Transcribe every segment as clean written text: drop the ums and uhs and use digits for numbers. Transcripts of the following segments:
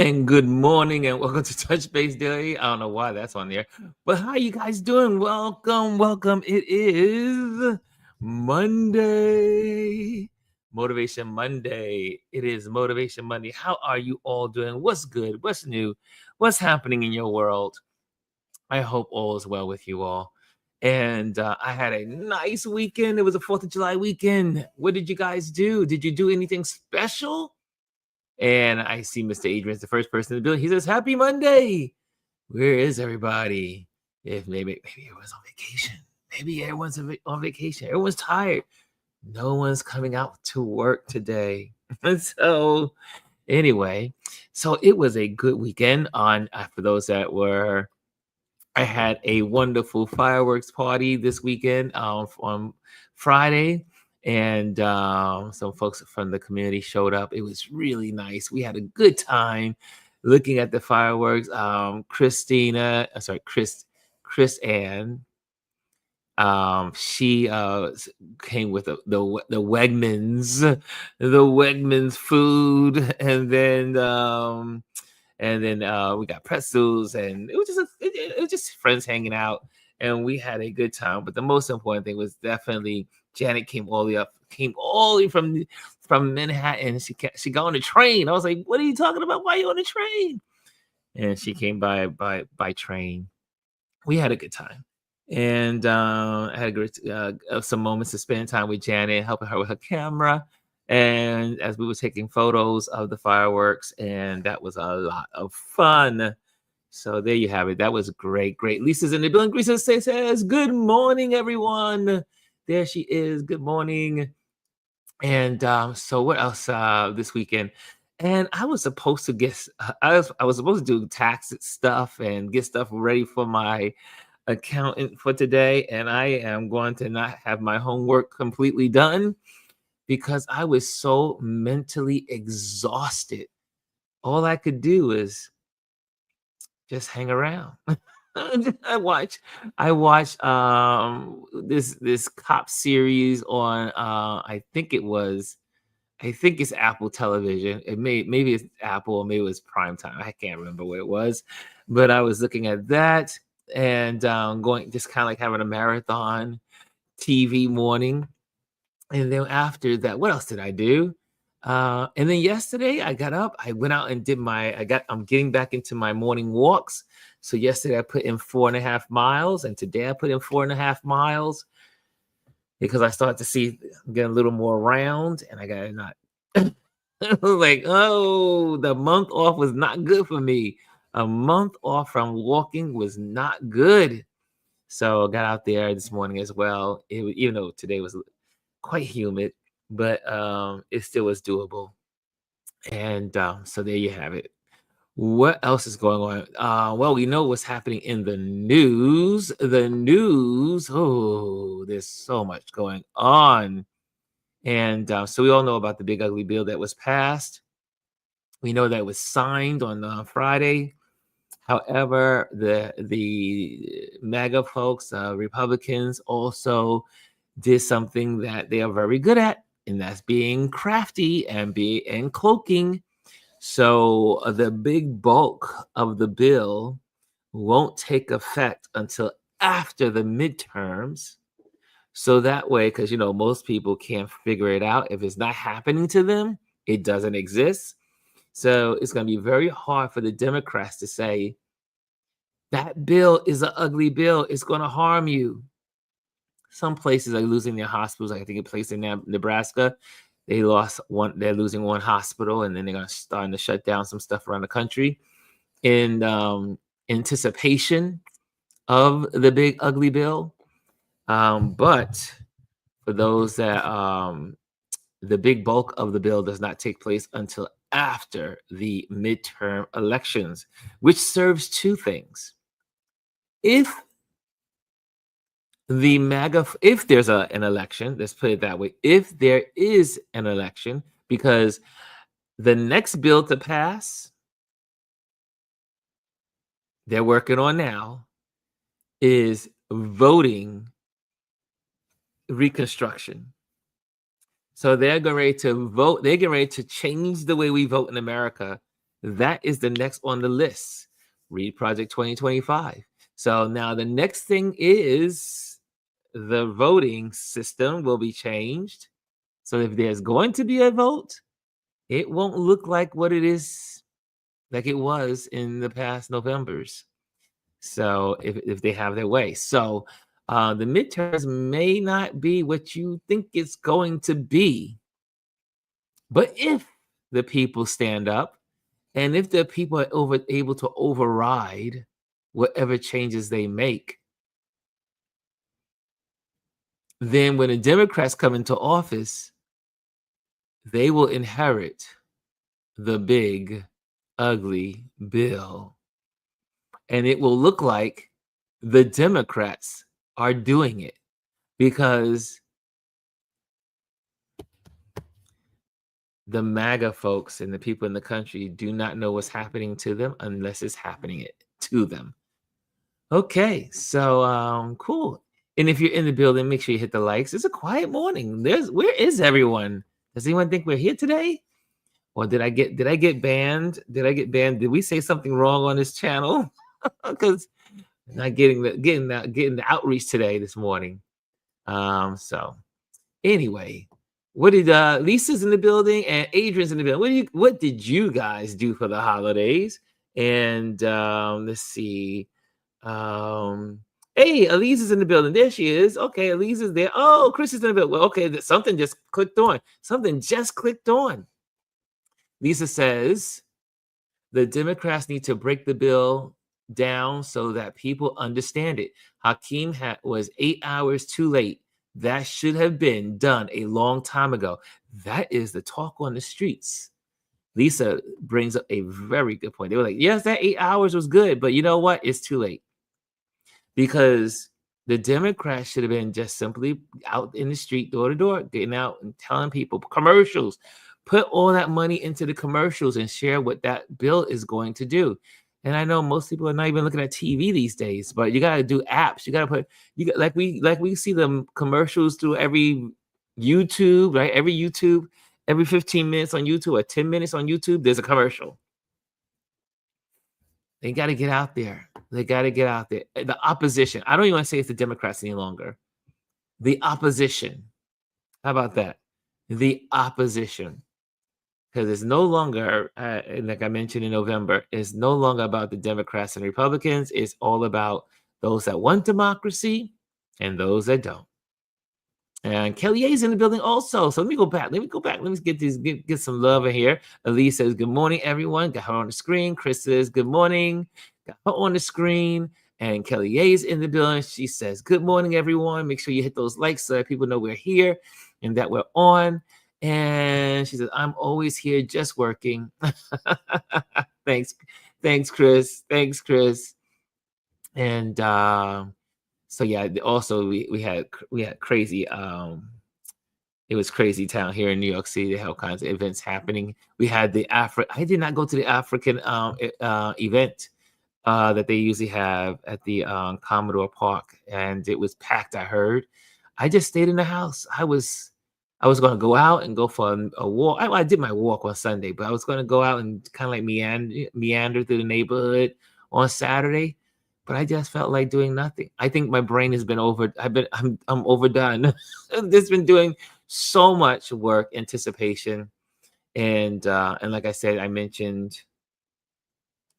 And good morning and welcome to Touch Base Daily. I don't know why that's on there, but how you guys doing? Welcome. It is Monday. Motivation Monday. It is Motivation Monday. How are you all doing? What's good? What's new? What's happening in your world? I hope all is well with you all. And I had a nice weekend. It was a 4th of July weekend. What did you guys do? Did you do anything special? And I see Mr. Adrian's the first person in the building. He says, "Happy Monday." Where is everybody? If maybe everyone's on vacation. Maybe everyone's on vacation. Everyone's tired. No one's coming out to work today. So anyway, so it was a good weekend on for those that were. I had a wonderful fireworks party this weekend on Friday, and some folks from the community showed up. It was really nice. We had a good time looking at the fireworks. Chris Ann. She came with the Wegmans food, and then we got pretzels, and it was just friends hanging out, and we had a good time. But the most important thing was definitely Janet came all the way from Manhattan. She got on the train. I was like, "What are you talking about? Why are you on the train?" And she came by train. We had a good time, and I had a great some moments to spend time with Janet, helping her with her camera. And as we were taking photos of the fireworks, and that was a lot of fun. So there you have it. That was great. Lisa's in the building. Lisa says, "Good morning, everyone." There she is. Good morning. And so what else this weekend? And I was supposed to get, I was supposed to do tax stuff and get stuff ready for my accountant for today. And I am going to not have my homework completely done because I was so mentally exhausted. All I could do is just hang around. I watched this cop series on I think it's Apple Television. Maybe it's Apple or maybe it was Prime Time. I can't remember what it was, but I was looking at that and going just kind of like having a marathon TV morning. And then after that, what else did I do? And then yesterday I got up, I went out and I'm getting back into my morning walks. So yesterday I put in 4.5 miles, and today I put in 4.5 miles because I started to see get a little more round, and I got not like, oh, the month off was not good for me. A month off from walking was not good. So I got out there this morning as well. Even though today was quite humid, but it still was doable. And so there you have it. What else is going on? Well, we know what's happening in the news. The news, oh, there's so much going on. And so we all know about the big ugly bill that was passed. We know that it was signed on Friday. However, the MAGA folks, Republicans, also did something that they are very good at, and that's being crafty and cloaking. So the big bulk of the bill won't take effect until after the midterms. So that way, because most people can't figure it out. If it's not happening to them, it doesn't exist. So it's going to be very hard for the Democrats to say that bill is an ugly bill. It's going to harm you. Some places are losing their hospitals. I think a place in Nebraska, they're losing one hospital, and then they're starting to shut down some stuff around the country in anticipation of the big ugly bill. But for those that the big bulk of the bill does not take place until after the midterm elections, which serves two things. If there's an election, let's put it that way, if there is an election, because the next bill to pass, they're working on now, is voting reconstruction. So they're getting ready to vote. They're getting ready to change the way we vote in America That is the next on the list. Read Project 2025. So now the next thing is the voting system will be changed. So if there's going to be a vote, it won't look like what it is, like it was in the past Novembers. So if they have their way. So the midterms may not be what you think it's going to be. But if the people stand up, and if the people are able to override whatever changes they make, then when the Democrats come into office, they will inherit the big, ugly bill. And it will look like the Democrats are doing it because the MAGA folks and the people in the country do not know what's happening to them unless it's happening to them. Okay, so cool. And if you're in the building, make sure you hit the likes. It's a quiet morning. Where is everyone? Does anyone think we're here today? Or did I get banned? Did I get banned? Did we say something wrong on this channel? Because not getting the outreach today this morning. So anyway, what did Lisa's in the building and Adrian's in the building? What did you guys do for the holidays? And let's see. Hey, Elise is in the building. There she is. Okay, Elise is there. Oh, Chris is in the building. Well, okay, something just clicked on. Something just clicked on. Lisa says the Democrats need to break the bill down so that people understand it. Hakeem was 8 hours too late. That should have been done a long time ago. That is the talk on the streets. Lisa brings up a very good point. They were like, yes, that 8 hours was good, but you know what? It's too late. Because the Democrats should have been just simply out in the street, door to door, getting out and telling people, commercials, put all that money into the commercials and share what that bill is going to do. And I know most people are not even looking at TV these days, but you got to do apps. You got to put, like we see the commercials through every YouTube, right? Every 15 minutes on YouTube or 10 minutes on YouTube, there's a commercial. They got to get out there. They got to get out there. The opposition. I don't even want to say it's the Democrats any longer. The opposition. How about that? The opposition. Because it's no longer, like I mentioned in November, it's no longer about the Democrats and Republicans. It's all about those that want democracy and those that don't. And Kelly A's in the building also. So let me go back. Let me get some love in here. Elise says, good morning, everyone. Got her on the screen. Chris says, good morning. Got her on the screen. And Kelly A's in the building. She says, good morning, everyone. Make sure you hit those likes so that people know we're here and that we're on. And she says, I'm always here just working. Thanks, Chris. Thanks, Chris. And so yeah, also we had crazy it was crazy town here in New York City. They had all kinds of events happening. We had I did not go to the African event that they usually have at the Commodore Park, and it was packed. I heard. I just stayed in the house. I was going to go out and go for a walk. I did my walk on Sunday, but I was going to go out and kind of like meander through the neighborhood on Saturday. But I just felt like doing nothing. I think my brain has been I'm overdone. I've just been doing so much work, anticipation, and like I said, I mentioned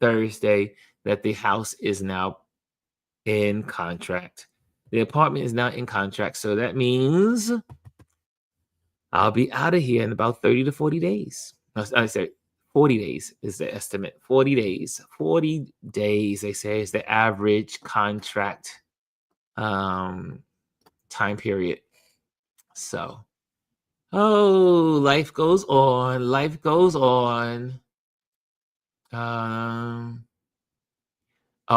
Thursday that the house is now in contract. The apartment is now in contract, so that means I'll be out of here in about 30 to 40 days. I said 40 days is the estimate. 40 days. 40 days, they say, is the average contract time period. So, life goes on. Life goes on. Oh,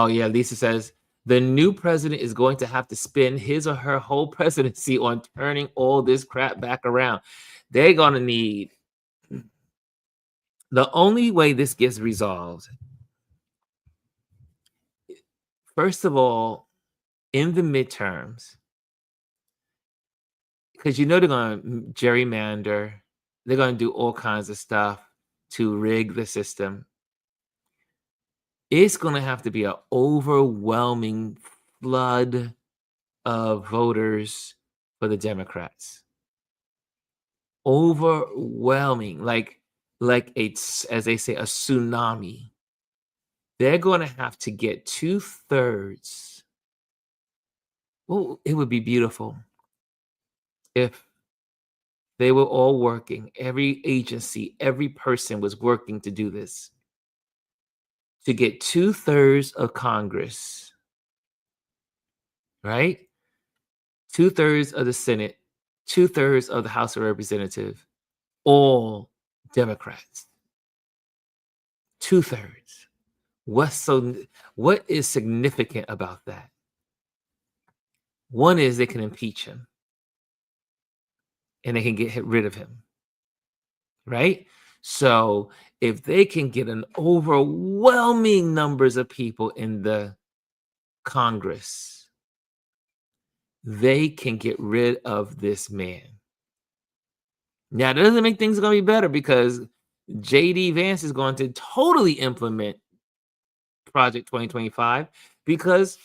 yeah, Lisa says, the new president is going to have to spend his or her whole presidency on turning all this crap back around. They're going to need... The only way this gets resolved, first of all, in the midterms, because they're going to gerrymander, they're going to do all kinds of stuff to rig the system. It's going to have to be an overwhelming flood of voters for the Democrats. Overwhelming, like it's, as they say, a tsunami. They're going to have to get 2/3. Well, it would be beautiful if they were all working. Every agency, every person was working to do this. To get 2/3 of Congress, right? 2/3 of the Senate, 2/3 of the House of Representatives, all Democrats. 2/3. What is significant about that? One is they can impeach him and they can get rid of him, right? So if they can get an overwhelming numbers of people in the Congress, they can get rid of this man. Now, that doesn't make things going to be better because JD Vance is going to totally implement Project 2025 because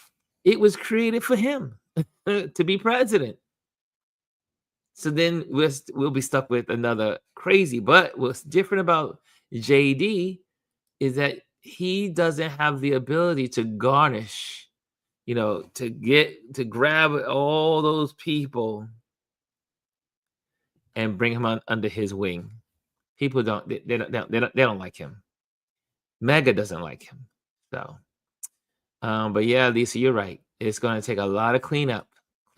it was created for him to be president. So then we'll be stuck with another crazy. But what's different about JD is that he doesn't have the ability to garnish, to grab all those people and bring him under his wing. People they don't like him. Mega doesn't like him. So, but yeah, Lisa, you're right. It's going to take a lot of cleanup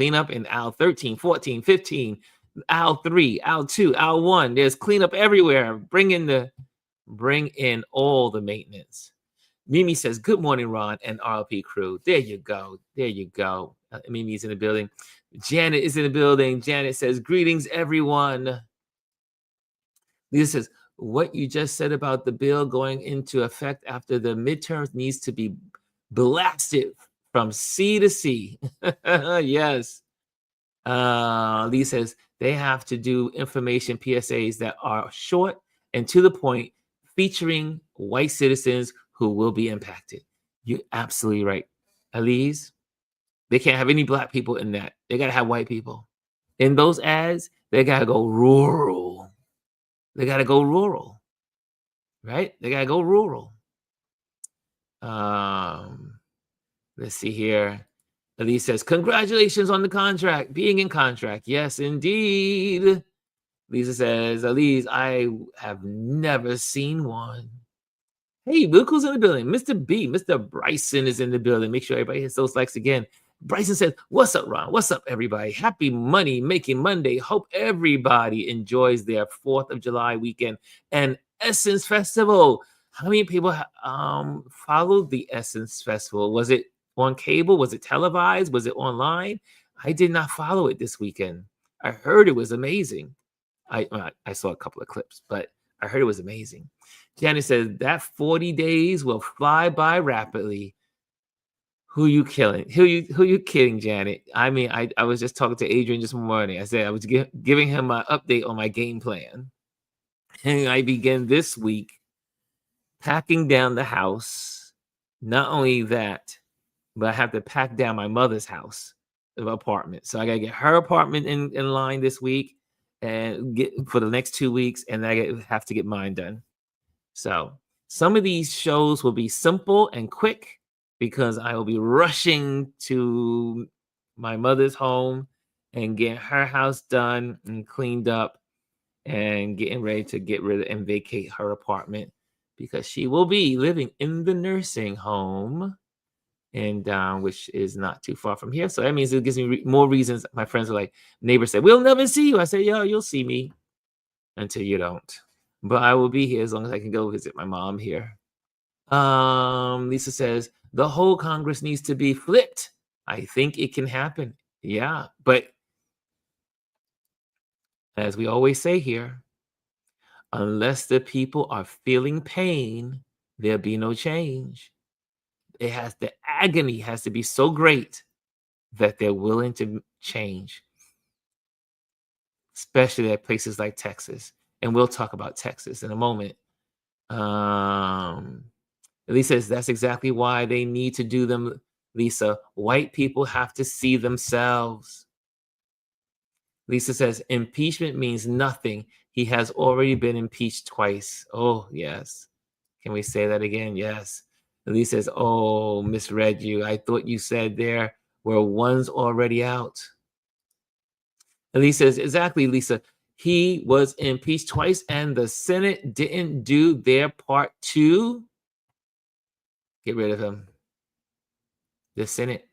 in aisle 13, 14, 15, aisle 3, aisle 2, aisle 1. There's cleanup everywhere. Bring in all the maintenance. Mimi says, "Good morning, Ron and RLP crew." There you go. There you go. Mimi's in the building. Janet is in the building. Janet says, "Greetings, everyone." Lisa says, "What you just said about the bill going into effect after the midterms needs to be blasted from sea to sea." Yes. Lee says, "They have to do information PSAs that are short and to the point, featuring white citizens who will be impacted." You're absolutely right. Elise, they can't have any black people in that. They got to have white people. In those ads, they got to go rural. They got to go rural, right? They got to go rural. Let's see here. Elise says, "Congratulations on the contract, being in contract." Yes, indeed. Lisa says, "Elise, I have never seen one." Hey, look who's in the building. Mr. B, Mr. Bryson is in the building. Make sure everybody hits those likes again. Bryson says, "What's up, Ron? What's up, everybody? Happy money making Monday. Hope everybody enjoys their 4th of July weekend and Essence Festival." How many people followed the Essence Festival? Was it on cable? Was it televised? Was it online? I did not follow it this weekend. I heard it was amazing. I saw a couple of clips, but I heard it was amazing. Janet says that 40 days will fly by rapidly. Who you killing? Who you kidding, Janet? I mean, I was just talking to Adrian this morning. I said I was giving him my update on my game plan. And I began this week packing down the house. Not only that, but I have to pack down my mother's house of apartment. So I gotta get her apartment in line this week and get for the next 2 weeks, and have to get mine done. So some of these shows will be simple and quick because I will be rushing to my mother's home and get her house done and cleaned up and getting ready to get rid of and vacate her apartment because she will be living in the nursing home, and which is not too far from here. So that means it gives me more reasons. My friends are like, neighbors say, "We'll never see you." I say, "Yo, you'll see me until you don't." But I will be here as long as I can go visit my mom here. Lisa says, "The whole Congress needs to be flipped. I think it can happen." Yeah, but as we always say here, unless the people are feeling pain, there'll be no change. The agony has to be so great that they're willing to change, especially at places like Texas. And we'll talk about Texas in a moment. Elise says that's exactly why they need to do them, Lisa. White people have to see themselves. Lisa says impeachment means nothing. He has already been impeached twice. Oh, yes. Can we say that again? Yes. Elise says, oh, misread you. I thought you said there were ones already out. Elise says, exactly, Lisa. He was impeached twice and the Senate didn't do their part to get rid of him. The Senate.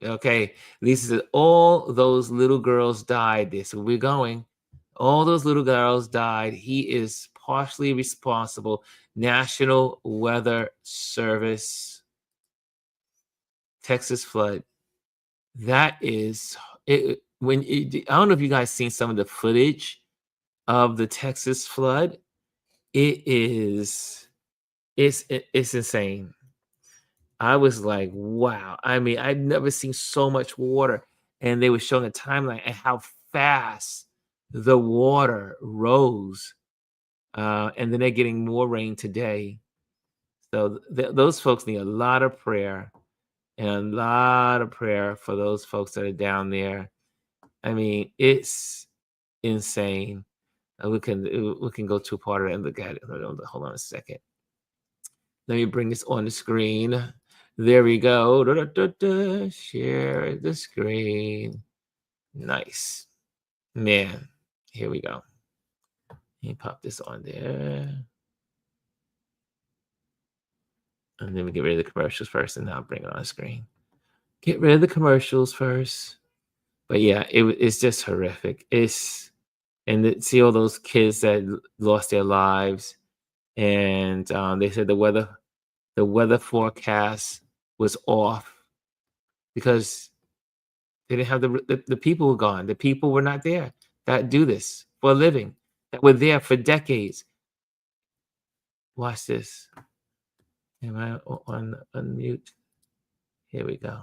Okay. Lisa says, all those little girls died. This is where we're going. All those little girls died. He is partially responsible. National Weather Service. Texas flood. That is it. I don't know if you guys seen some of the footage of the Texas flood. It's insane. I was like, wow. I mean, I've never seen so much water. And they were showing a timeline and how fast the water rose. And then they're getting more rain today. So those folks need a lot of prayer and a lot of prayer for those folks that are down there. I mean, it's insane. We can go to part of it and look at it. Hold on a second. Let me bring this on the screen. There we go. Share the screen. Nice. Man, here we go. Let me pop this on there. And then we get rid of the commercials first, and then I'll bring it on the screen. Get rid of the commercials first. But yeah, it's just horrific. See all those kids that lost their lives. And they said the weather forecast was off because they didn't have the people were gone. The people were not there that do this for a living, that were there for decades. Watch this. Am I on unmute? Here we go.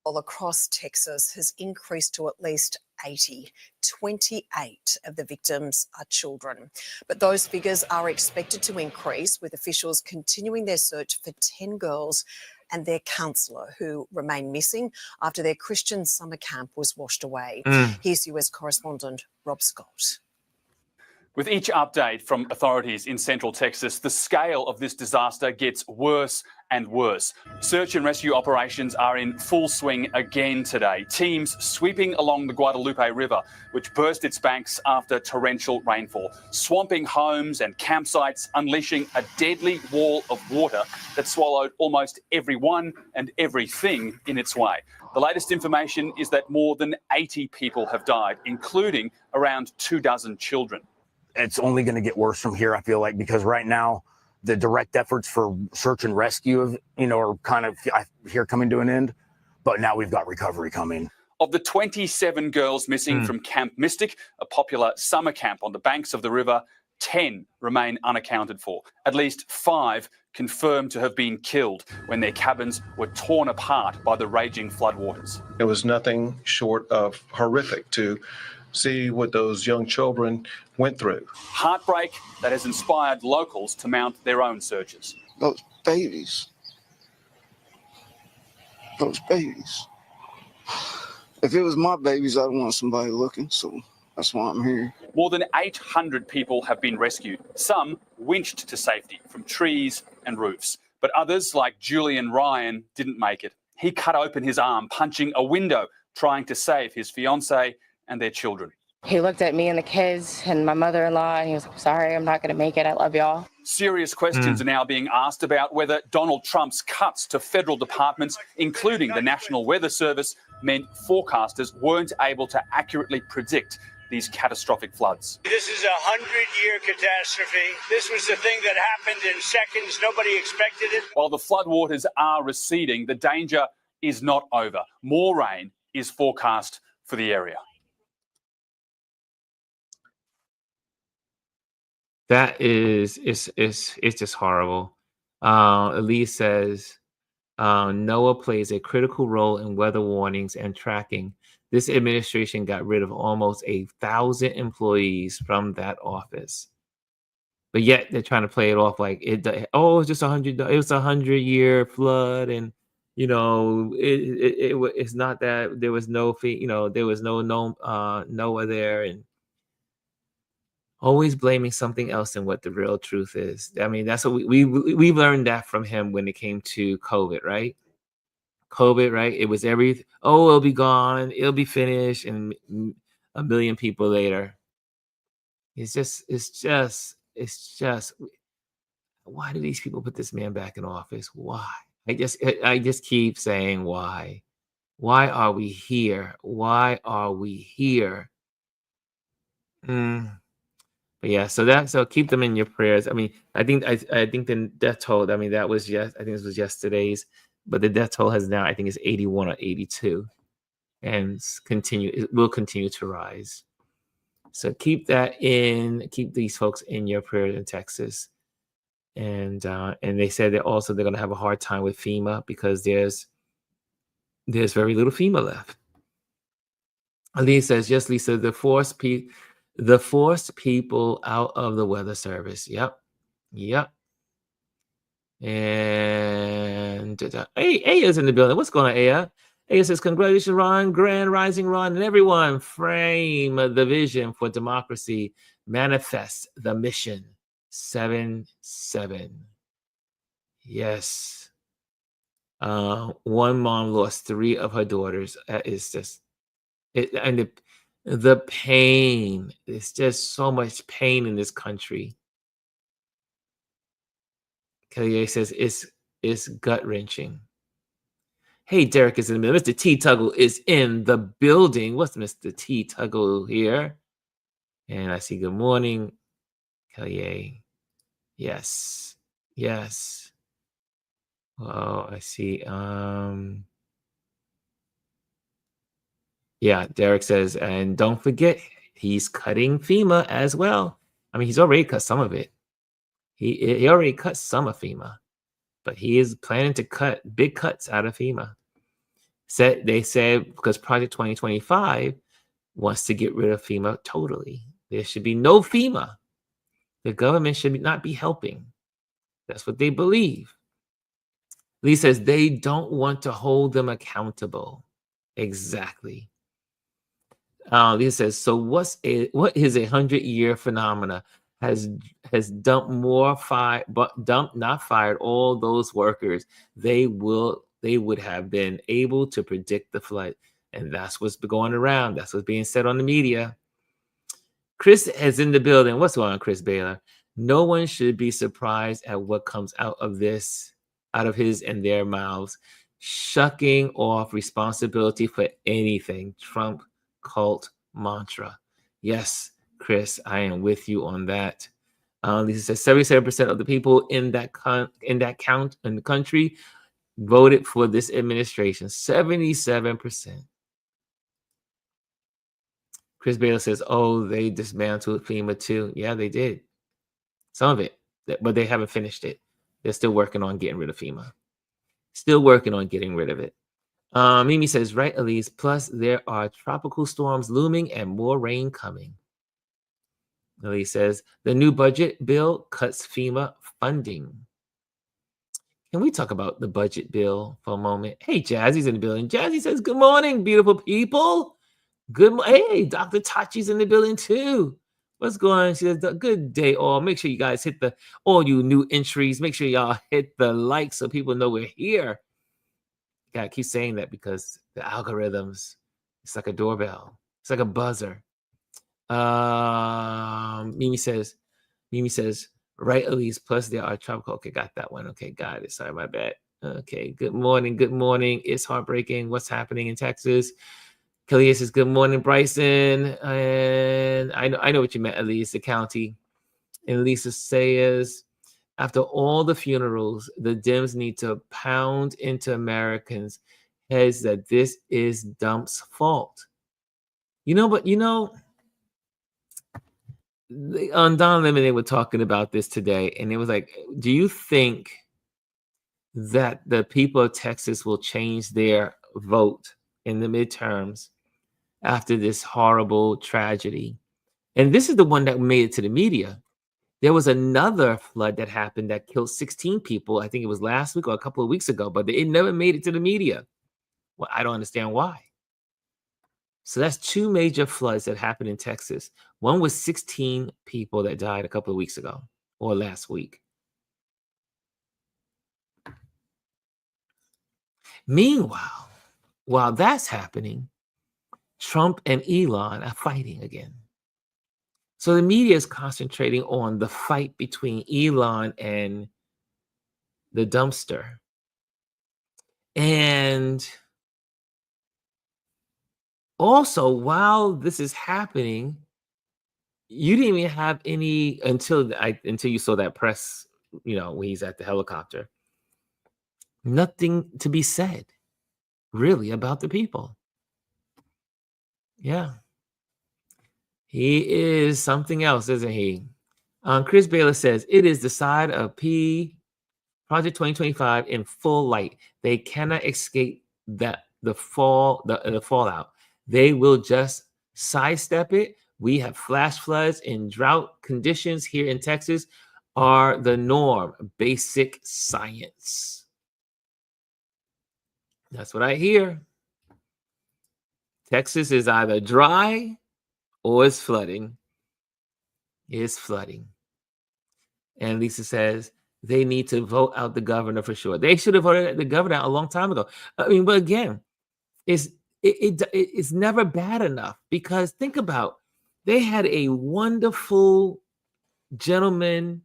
Across Texas has increased to at least 80. 28 of the victims are children. But those figures are expected to increase, with officials continuing their search for 10 girls and their counsellor who remain missing after their Christian summer camp was washed away. Here's US correspondent Rob Scott. With each update from authorities in central Texas, the scale of this disaster gets worse and worse. Search and rescue operations are in full swing again today. Teams sweeping along the Guadalupe River, which burst its banks after torrential rainfall, swamping homes and campsites, unleashing a deadly wall of water that swallowed almost everyone and everything in its way. The latest information is that more than 80 people have died, including around 24 children. It's only going to get worse from here, I feel like, because right now the direct efforts for search and rescue, are kind of coming to an end. But now we've got recovery coming. Of the 27 girls missing from Camp Mystic, a popular summer camp on the banks of the river, 10 remain unaccounted for. At least 5 confirmed to have been killed when their cabins were torn apart by the raging floodwaters. It was nothing short of horrific to see what those young children went through. Heartbreak that has inspired locals to mount their own searches. Those babies. If it was my babies, I'd want somebody looking, so that's why I'm here. More than 800 people have been rescued, some winched to safety from trees and roofs. But others, like Julian Ryan, didn't make it. He cut open his arm, punching a window, trying to save his fiancée and their children. He looked at me and the kids and my mother-in-law and he was like, sorry, I'm not going to make it. I love y'all. Serious questions are now being asked about whether Donald Trump's cuts to federal departments, including the National Weather Service, meant forecasters weren't able to accurately predict these catastrophic floods. This is a 100-year catastrophe. This was the thing that happened in seconds. Nobody expected it. While the floodwaters are receding, the danger is not over. More rain is forecast for the area. That is, it's just horrible. Elise says, NOAA plays a critical role in weather warnings and tracking. This administration got rid of almost 1,000 employees from that office. but yet they're trying to play it off like oh, it's just it was 100-year flood, and it's not that there was no there was no Noah there, and always blaming something else than what the real truth is. I mean, that's what we learned that from him when it came to COVID, right? COVID, right? It was it'll be gone, it'll be finished, and a million people later. It's just why do these people put this man back in office? Why? I just keep saying why. Why are we here? Why are we here? But yeah, so keep them in your prayers. I mean, I think the death toll, I mean, I think this was yesterday's, but the death toll has now, I think, is 81 or 82, and it will continue to rise. So keep these folks in your prayers in Texas. And they said that also they're going to have a hard time with FEMA because there's very little FEMA left. Lee says, yes, Lisa, the forced people out of the weather service. Yep. And Aya's in the building. What's going on, Aya? Aya says, congratulations, Ron, Grand Rising Ron, and everyone. Frame the vision for democracy. Manifest the mission. 7-7. Yes. One mom lost 3 of her daughters. It's just and the pain. It's just so much pain in this country. Kelly says it's gut-wrenching. Hey, Derek is in the middle. Mr. T. Tuggle is in the building. What's Mr. T. Tuggle here? And I see good morning. Kelly. Yes. Oh, I see. Yeah, Derek says, and don't forget, he's cutting FEMA as well. I mean, he's already cut some of it. He already cut some of FEMA, but he is planning to cut big cuts out of FEMA. They said because Project 2025 wants to get rid of FEMA totally. There should be no FEMA. The government should not be helping. That's what they believe. Lee says they don't want to hold them accountable. Exactly. Lee says, so what is a 100-year phenomena? Has dumped not fired all those workers. They would have been able to predict the flood. And that's what's going around. That's what's being said on the media. Chris is in the building. What's going on, Chris Baylor? No one should be surprised at what comes out of his and their mouths. Shucking off responsibility for anything. Trump cult mantra. Yes, Chris, I am with you on that. Lisa says 77% of the people in that count in the country voted for this administration. 77%. Chris Baylor says, oh, they dismantled FEMA too. Yeah, they did. Some of it, but they haven't finished it. They're still working on getting rid of FEMA. Still working on getting rid of it. Mimi says, right, Elise. Plus, there are tropical storms looming and more rain coming. Elise says, the new budget bill cuts FEMA funding. Can we talk about the budget bill for a moment? Hey, Jazzy's in the building. Jazzy says, good morning, beautiful people. Hey, Dr. Tachi's in the building too. What's going on? She says, good day, all. Make sure you guys all you new entries, make sure y'all hit the like so people know we're here. Gotta keep saying that because the algorithms, it's like a doorbell. It's like a buzzer. Mimi says, right, Elise, plus there are tropical. Okay, got that one. Okay, got it. Sorry, my bad. Okay, good morning. It's heartbreaking. What's happening in Texas? Kelly says, good morning, Bryson. And I know what you meant, Elise, the county. And Lisa says, after all the funerals, the Dems need to pound into Americans' heads that this is Dump's fault. On Don Lemon, they were talking about this today, and it was like, do you think that the people of Texas will change their vote in the midterms after this horrible tragedy? And this is the one that made it to the media. There was another flood that happened that killed 16 people. I think it was last week or a couple of weeks ago, but it never made it to the media. Well, I don't understand why. So that's two major floods that happened in Texas. One was 16 people that died a couple of weeks ago or last week. Meanwhile, while that's happening, Trump and Elon are fighting again. So the media is concentrating on the fight between Elon and the dumpster. And also, while this is happening, you didn't even have any until you saw that press, when he's at the helicopter. Nothing to be said, really, about the people. Yeah. He is something else, isn't he? Chris Baylor says, it is the side of Project 2025 in full light. They cannot escape the fallout. They will just sidestep it. We have flash floods and drought conditions here in Texas are the norm. Basic science. That's what I hear. Texas is either dry or it's flooding. It's flooding. And Lisa says they need to vote out the governor for sure. They should have voted the governor out a long time ago. I mean, but again, it's never bad enough, because think about, they had a wonderful gentleman,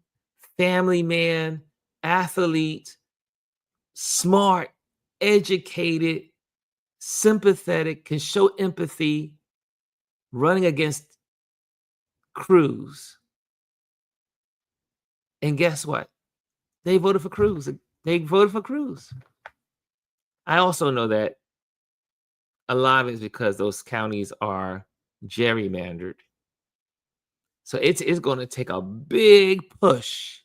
family man, athlete, smart, educated, sympathetic, can show empathy, running against Cruz. And guess what? They voted for Cruz. I also know that a lot of it is because those counties are gerrymandered. So it's going to take a big push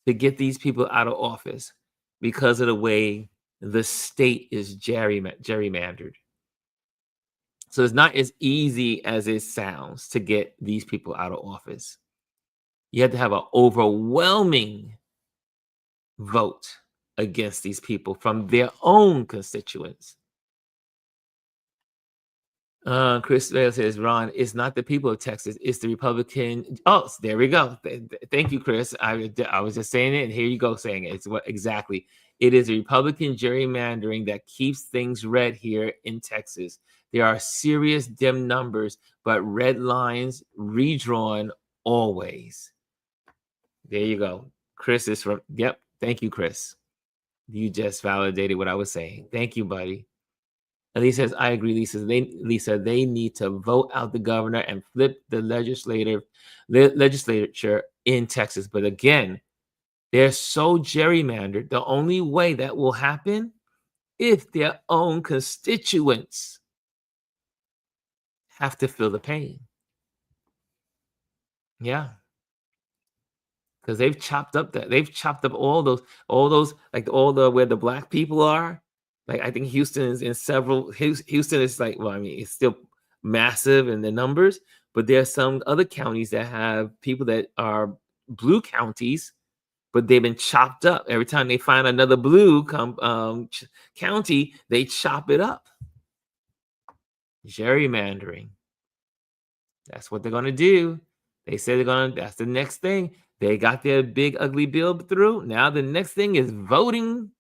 to get these people out of office because of the way the state is gerrymandered. So it's not as easy as it sounds to get these people out of office. You have to have an overwhelming vote against these people from their own constituents. Chris Vail says, Ron, it's not the people of Texas, it's the Republican. Oh, there we go. Thank you, Chris. I was just saying it, and here you go saying it. It's what exactly. It is a Republican gerrymandering that keeps things red here in Texas. There are serious dim numbers, but red lines redrawn always. There you go. Chris is from, yep. Thank you, Chris. You just validated what I was saying. Thank you, buddy. Lisa says, I agree, Lisa. They need to vote out the governor and flip the legislature in Texas. But again, they're so gerrymandered. The only way that will happen if their own constituents have to feel the pain. Yeah. Because they've chopped up all those, like all the where the black people are. Like I think Houston is in several. Houston is like, well, I mean, it's still massive in the numbers, but there are some other counties that have people that are blue counties, but they've been chopped up. Every time they find another blue county, they chop it up. Gerrymandering. That's what they're gonna do. They say that's the next thing. They got their big ugly bill through. Now the next thing is voting.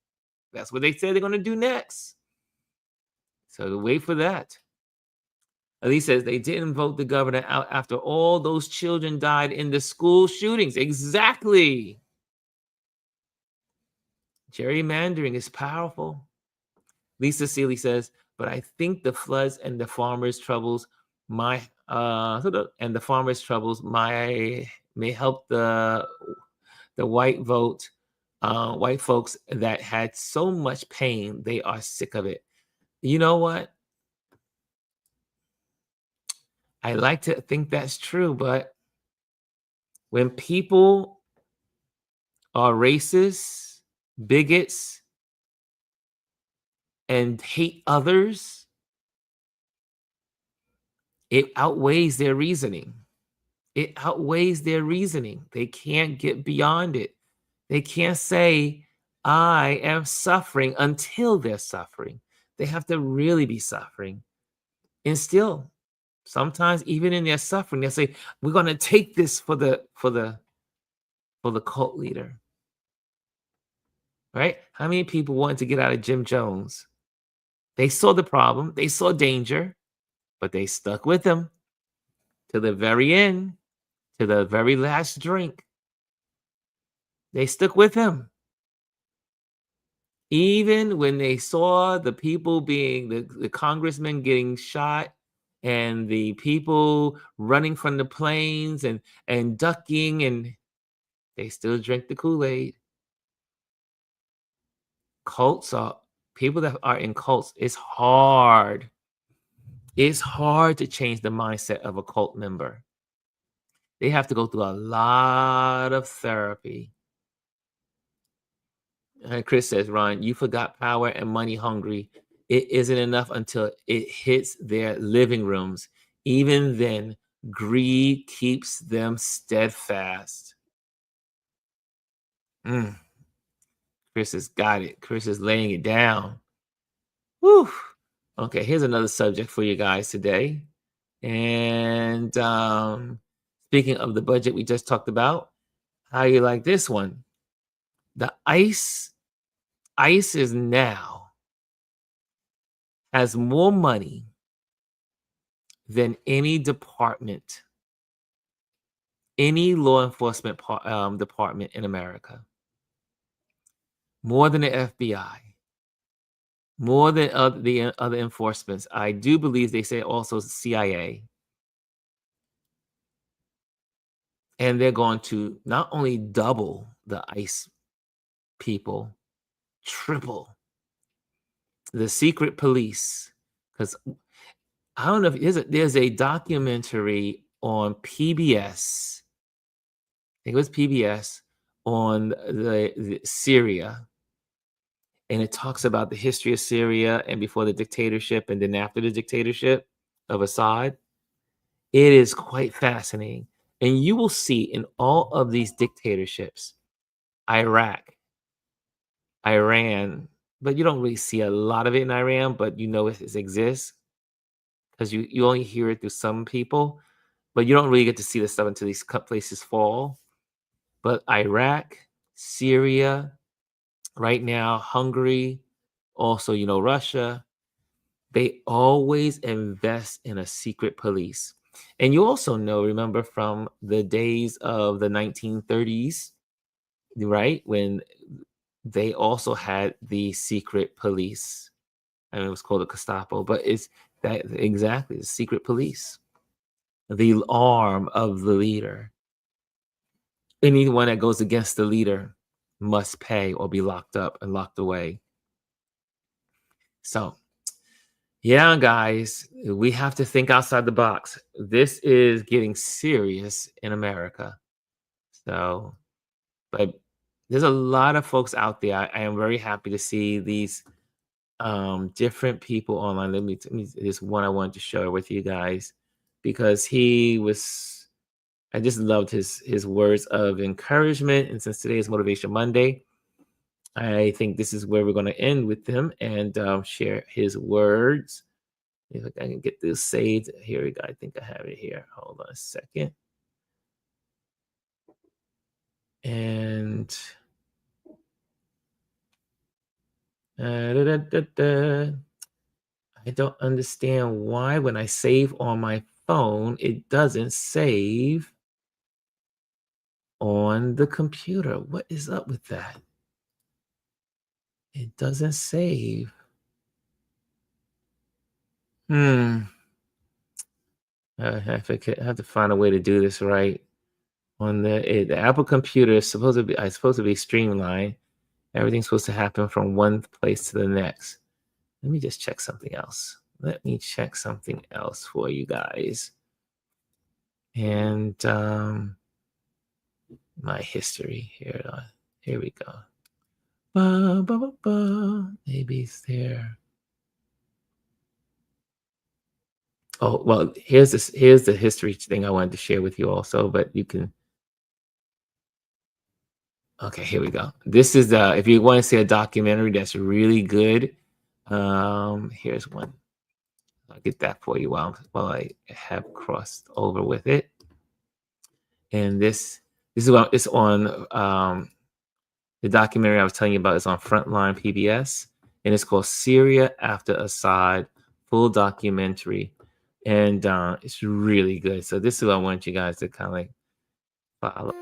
That's what they say they're going to do next. So wait for that. Elise says they didn't vote the governor out after all those children died in the school shootings. Exactly. Gerrymandering is powerful. Lisa Seeley says, but I think the floods and the farmers' troubles may help the white vote. White folks that had so much pain, they are sick of it. You know what? I like to think that's true, but when people are racist, bigots, and hate others, it outweighs their reasoning. It outweighs their reasoning. They can't get beyond it. They can't say, I am suffering until they're suffering. They have to really be suffering. And still, sometimes even in their suffering, they say, we're going to take this for the cult leader. Right? How many people wanted to get out of Jim Jones? They saw the problem, they saw danger, but they stuck with him to the very end, to the very last drink. They stuck with him. Even when they saw the people being, the congressmen getting shot and the people running from the planes and ducking, and they still drink the Kool-Aid. Cults are, people that are in cults, it's hard. It's hard to change the mindset of a cult member. They have to go through a lot of therapy. And Chris says, Ron, you forgot power and money hungry. It isn't enough until it hits their living rooms. Even then, greed keeps them steadfast. Chris has got it. Chris is laying it down. Whew. Okay, here's another subject for you guys today. And speaking of the budget we just talked about, how you like this one? The ICE is now has more money than any department, any law enforcement department in America. More than the FBI, more than the other enforcements. I do believe they say also CIA. And they're going to not only double the ICE people, triple the secret police. Because I don't know if there's a documentary on PBS. I think it was PBS on the Syria, and it talks about the history of Syria and before the dictatorship and then after the dictatorship of Assad. It is quite fascinating, and you will see in all of these dictatorships, Iraq, Iran, but you don't really see a lot of it in Iran, but you know it exists because you only hear it through some people, but you don't really get to see the stuff until these places fall. But Iraq, Syria, right now, Hungary, also, Russia, they always invest in a secret police. And you also know, remember from the days of the 1930s, right? When they also had the secret police. I mean, it was called the Gestapo, but it's that exactly the secret police, the arm of the leader. Anyone that goes against the leader must pay or be locked up and locked away. So, yeah, guys, we have to think outside the box. This is getting serious in America. So, but there's a lot of folks out there. I am very happy to see these different people online. Let me this one I wanted to share with you guys because I just loved his words of encouragement. And since today is Motivation Monday, I think this is where we're going to end with him and share his words. If I can get this saved. Here we go. I think I have it here. Hold on a second. And I don't understand why when I save on my phone, it doesn't save on the computer. What is up with that? It doesn't save. I have to find a way to do this right. On the Apple computer is supposed to be streamlined. Everything's supposed to happen from one place to the next. Let me just check something else. Let me check something else for you guys. And my history here. Here we go. Maybe it's there. Oh, well, here's this. Here's the history thing I wanted to share with you also, but you can. Okay, here we go. This is if you want to see a documentary that's really good. Here's one. I'll get that for you while I have crossed over with it. And this is what it's on. The documentary I was telling you about is on Frontline PBS, and it's called Syria After Assad, full documentary, and it's really good. So this is what I want you guys to kind of like follow.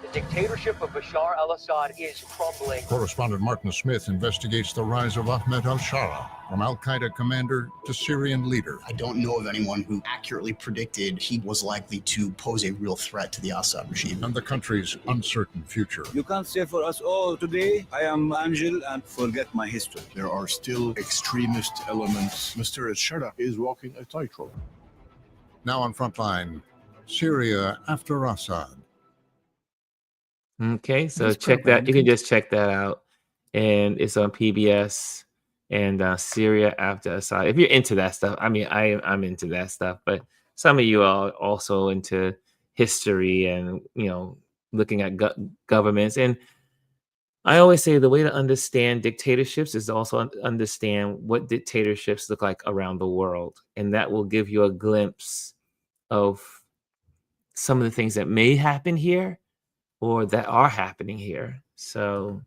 The dictatorship of Bashar al-Assad is crumbling. Correspondent Martin Smith investigates the rise of Ahmed al-Shara, from al-Qaeda commander to Syrian leader. I don't know of anyone who accurately predicted he was likely to pose a real threat to the Assad regime. And the country's uncertain future. You can't say for us all today, I am Angel, and forget my history. There are still extremist elements. Mr. al-Shara is walking a tightrope. Now on Frontline, Syria after Assad. Okay, so check that. You can just check that out, and it's on PBS. And Syria After Assad. If you're into that stuff, I mean, I'm into that stuff, but some of you are also into history and looking at governments. And I always say the way to understand dictatorships is to also understand what dictatorships look like around the world, and that will give you a glimpse of some of the things that may happen here or that are happening here. So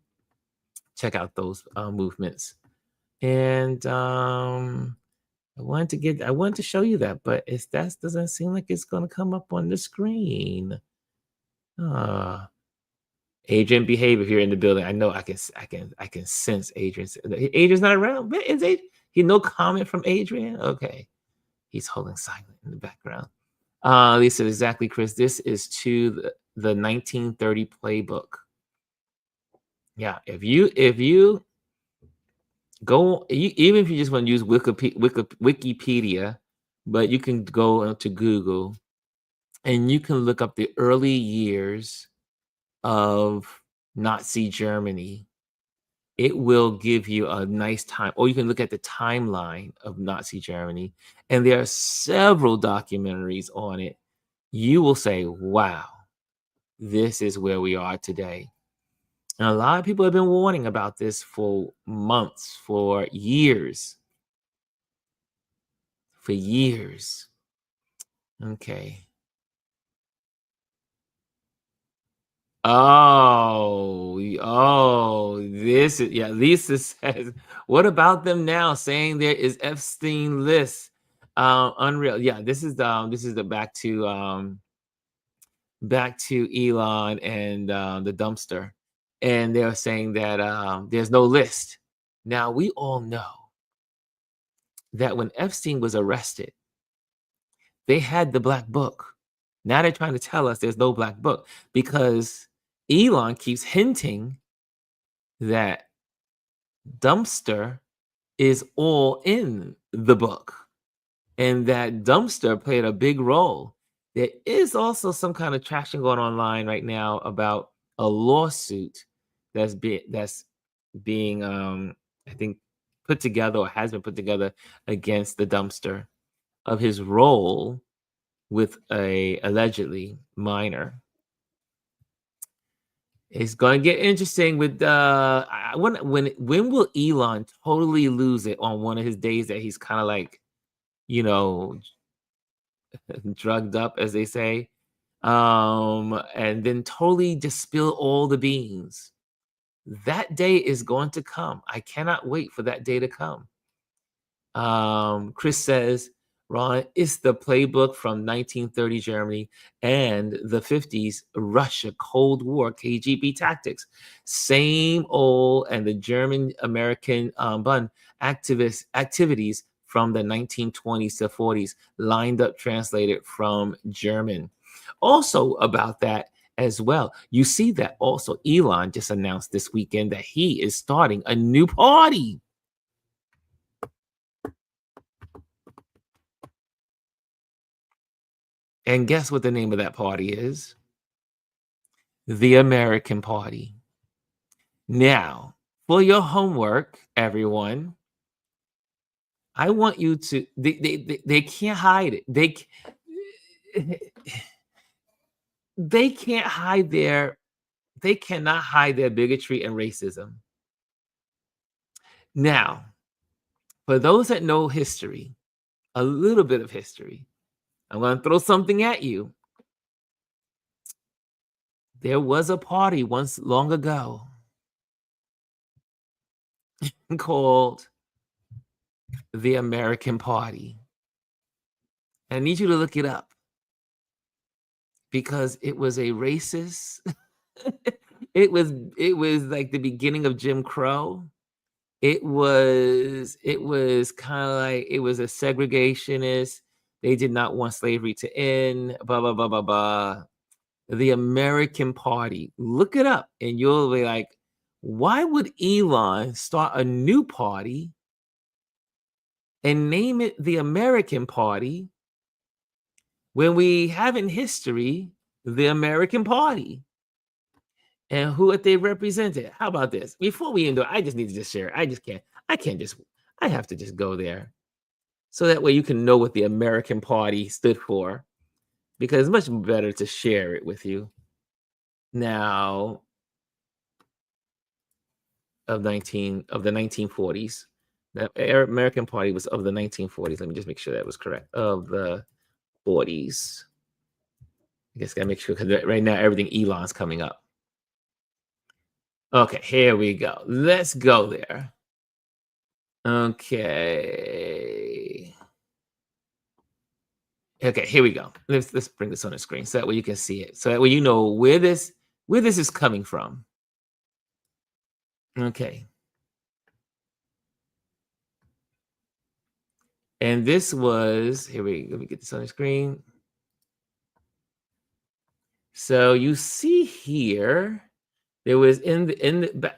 check out those movements. And I wanted to show you that, but that doesn't seem like it's going to come up on the screen. Adrian, behave if you're in the building. I know I can sense Adrian. Adrian's not around. Is no comment from Adrian? Okay, he's holding silent in the background. Lisa, exactly, Chris. This is to the 1930 playbook. Yeah, if you go, even if you just want to use Wikipedia, but you can go to Google and you can look up the early years of Nazi Germany. It will give you a nice time, or you can look at the timeline of Nazi Germany, and there are several documentaries on it. You will say, wow, this is where we are today. And a lot of people have been warning about this for months, for years. For years. Okay. This is, yeah, Lisa says, what about them now saying there is Epstein list? Unreal. Yeah, this is the back to Elon and the dumpster. And they're saying that there's no list. Now, we all know that when Epstein was arrested, they had the black book. Now they're trying to tell us there's no black book because Elon keeps hinting that dumpster is all in the book and that dumpster played a big role. There is also some kind of traction going online right now about a lawsuit that's being I think put together or has been put together against the dumpster of his role with a allegedly minor. It's going to get interesting with when will Elon totally lose it on one of his days that he's kind of like, drugged up, as they say, and then totally just spill all the beans. That day is going to come. I cannot wait for that day to come. Chris says, Ron, it's the playbook from 1930 Germany and the 50s Russia Cold War KGB tactics. Same old, and the German-American activities from the 1920s to 40s lined up, translated from German. Also about that as well, you see that also Elon just announced this weekend that he is starting a new party. And guess what the name of that party is? The American Party. Now, for your homework, everyone, I want you to, they can't hide it. They can't hide they cannot hide their bigotry and racism. Now, for those that know history, a little bit of history, I'm going to throw something at you. There was a party once long ago called the American Party. I need you to look it up because it was a racist. it was like the beginning of Jim Crow. It was kind of like it was a segregationist. They did not want slavery to end. Blah blah blah blah blah. The American Party. Look it up, and you'll be like, why would Elon start a new party and name it the American Party when we have in history the American Party? And who they represented? How about this? Before we end, I just need to just share it. I have to just go there. So that way you can know what the American Party stood for. Because it's much better to share it with you. Now, of the 1940s. The American Party was of the 1940s. Let me just make sure that was correct. Of the 40s. I guess I gotta make sure because right now everything Elon's coming up. Okay, here we go. Let's go there. Okay. Okay, here we go. Let's bring this on the screen so that way you can see it. So that way you know where this is coming from. Okay. And this was, let me get this on the screen. So you see here, there was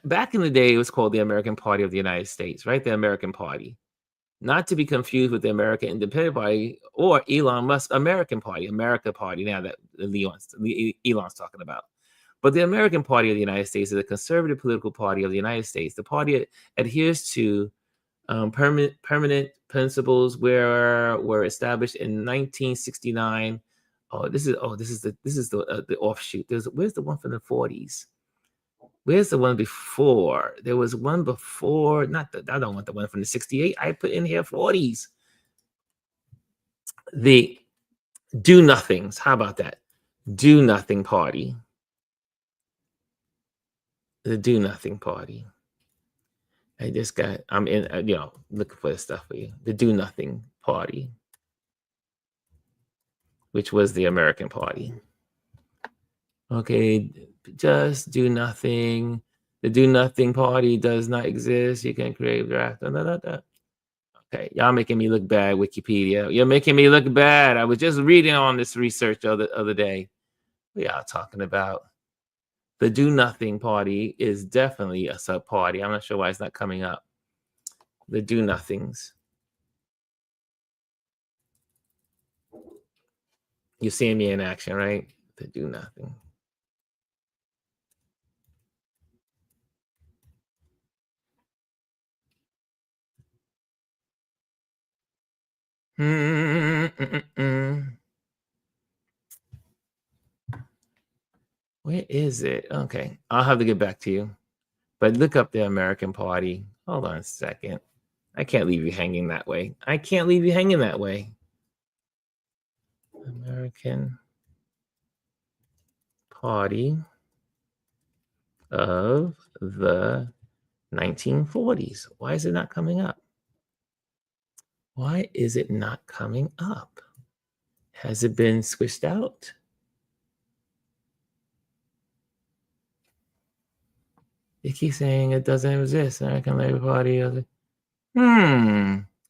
back in the day, it was called the American Party of the United States, right? The American Party. Not to be confused with the American Independent Party or Elon Musk American Party, America Party, now that Elon's talking about. But the American Party of the United States is a conservative political party of the United States. The party adheres to permanent principles were established in 1969. This is the offshoot. Where's the one from the 40s? Where's the one before? There was one before. I don't want the one from the 68. I put in here 40s. The do nothings. How about that? Do nothing party. The do nothing party. I'm in, looking for this stuff for you. The do nothing party, which was the American Party. Okay, just do nothing. The do nothing party does not exist. You can create draft. Okay, y'all making me look bad, Wikipedia. You're making me look bad. I was just reading on this research the other day. What y'all talking about? The do nothing party is definitely a sub party. I'm not sure why it's not coming up. The do nothings. You're seeing me in action, right? The do nothing. Where is it? Okay, I'll have to get back to you. But look up the American Party. Hold on a second. I can't leave you hanging that way. I can't leave you hanging that way. American Party of the 1940s. Why is it not coming up? Why is it not coming up? Has it been switched out? They keep saying it doesn't exist. American Labor Party.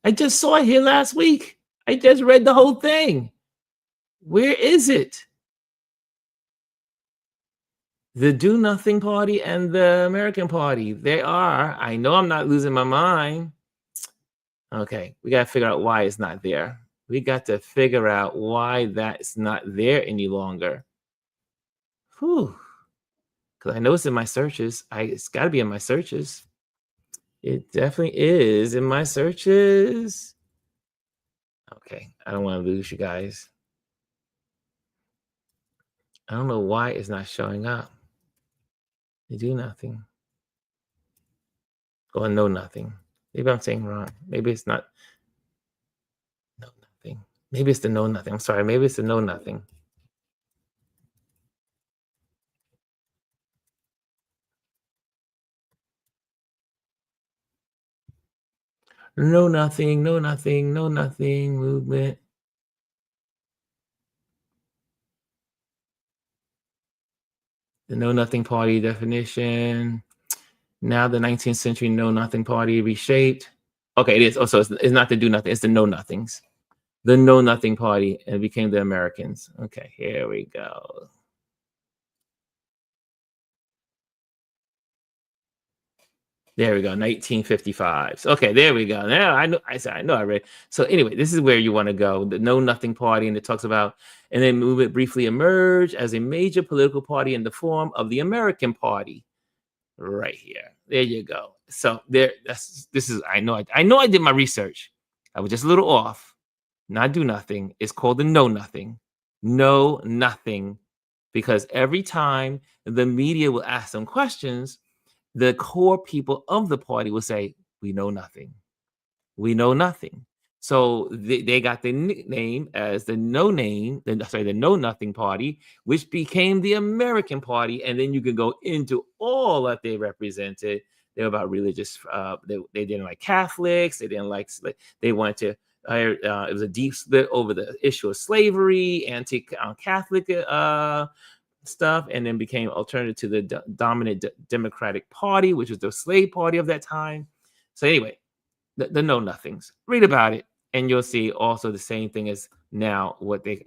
I just saw it here last week. I just read the whole thing. Where is it? The Do Nothing Party and the American Party. They are. I know I'm not losing my mind. Okay, we got to figure out why it's not there. We got to figure out why that's not there any longer. Whew. Because I know it's in my searches. It's got to be in my searches. It definitely is in my searches. Okay, I don't want to lose you guys. I don't know why it's not showing up. They do nothing. Or know nothing. Maybe I'm saying wrong. Maybe it's not know nothing. Maybe it's the know nothing. I'm sorry. Maybe it's the know nothing. Know nothing, know nothing, know nothing movement. The Know Nothing Party definition. Now the 19th century Know Nothing Party reshaped. Okay, it is. Oh, so it's not the Do Nothing. It's the Know Nothings. The Know Nothing Party, and it became the Americans. Okay, here we go. There we go, 1955. Okay, there we go. Now I know. I know I read. So anyway, this is where you want to go. The Know Nothing Party, and it talks about, and then movement briefly emerged as a major political party in the form of the American Party. Right here. There you go. So there. This is. I know I did my research. I was just a little off. Not do nothing. It's called the Know Nothing. Know nothing, because every time the media will ask them questions, the core people of the party will say, "We know nothing. We know nothing." So they got the nickname as the the Know Nothing Party, which became the American Party. And then you can go into all that they represented. They were about religious. They didn't like Catholics. They didn't like. They wanted to. It was a deep split over the issue of slavery, anti-Catholic stuff, and then became alternative to the dominant Democratic Party, which was the slave party of that time. So anyway, the Know Nothings. Read about it, and you'll see also the same thing as now what they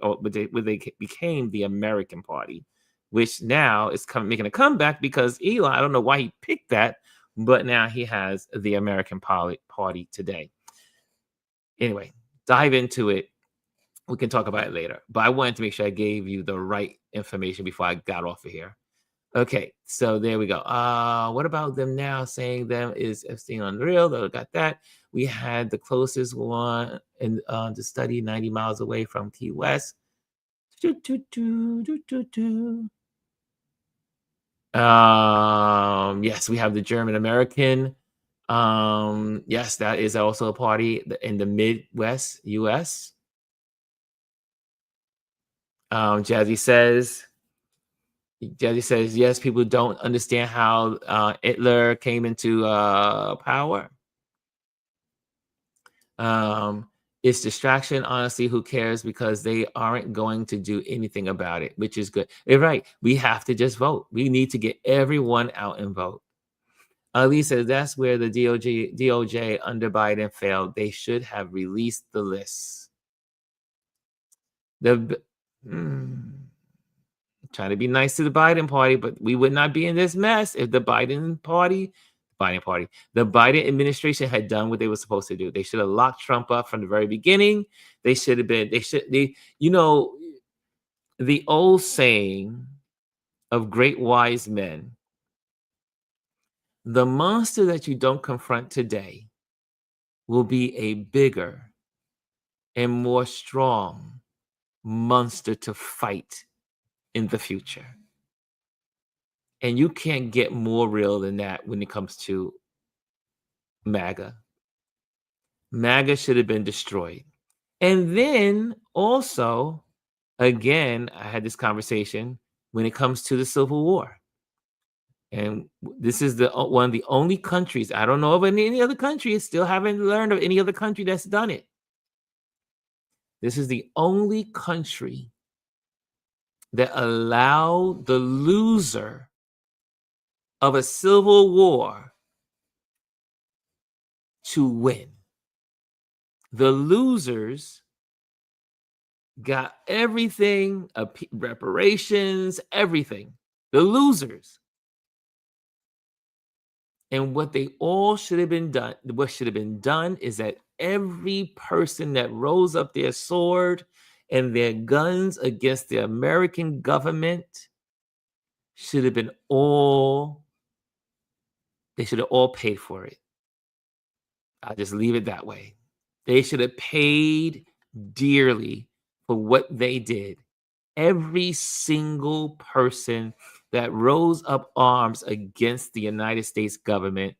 became the American Party, which now is making a comeback because Elon. I don't know why he picked that, but now he has the American Party today. Anyway, dive into it. We can talk about it later, but I wanted to make sure I gave you the right information before I got off of here. Okay, so there we go. What about them now saying them is Epstein unreal? They got that. We had the closest one in the study 90 miles away from Key West. Yes, we have the German American. Yes, that is also a party in the Midwest US. Jazzy says, yes, people don't understand how Hitler came into power. It's distraction, honestly. Who cares? Because they aren't going to do anything about it, which is good. You're right. We have to just vote. We need to get everyone out and vote. Ali says that's where the DOJ under Biden failed. They should have released the list. Trying to be nice to the Biden party, but we would not be in this mess if the Biden administration had done what they were supposed to do. They should have locked Trump up from the very beginning. The old saying of great wise men, the monster that you don't confront today will be a bigger and more strong monster to fight in the future. And you can't get more real than that when it comes to MAGA. MAGA should have been destroyed. And then also, again, I had this conversation when it comes to the Civil War. And this is one of the only countries, I don't know of any other country, still haven't learned of any other country that's done it. This is the only country that allowed the loser of a civil war to win. The losers got everything, reparations, everything. The losers. And what they all should have been done, what should have been done is that every person that rose up their sword and their guns against the American government should have been they should have all paid for it. I'll just leave it that way. They should have paid dearly for what they did. Every single person that rose up arms against the United States government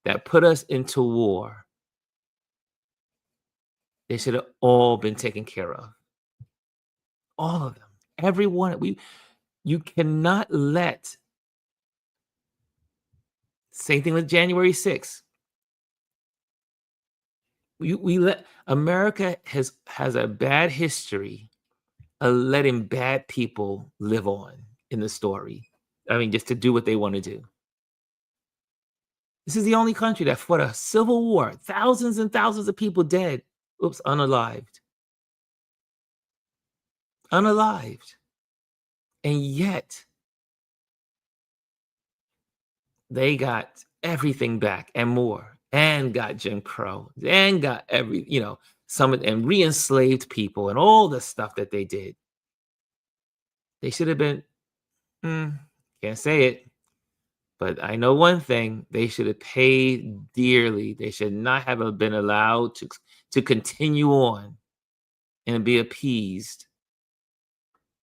that put us into war, they should have all been taken care of. All of them. Every one. You cannot let, same thing with January 6th. We let America has a bad history of letting bad people live on in the story. I mean, just to do what they want to do. This is the only country that fought a civil war, thousands and thousands of people dead. Oops, unalived. Unalived. And yet, they got everything back and more, and got Jim Crow, and got and re-enslaved people and all the stuff that they did. They should have been, can't say it, but I know one thing, they should have paid dearly. They should not have been allowed to continue on and be appeased.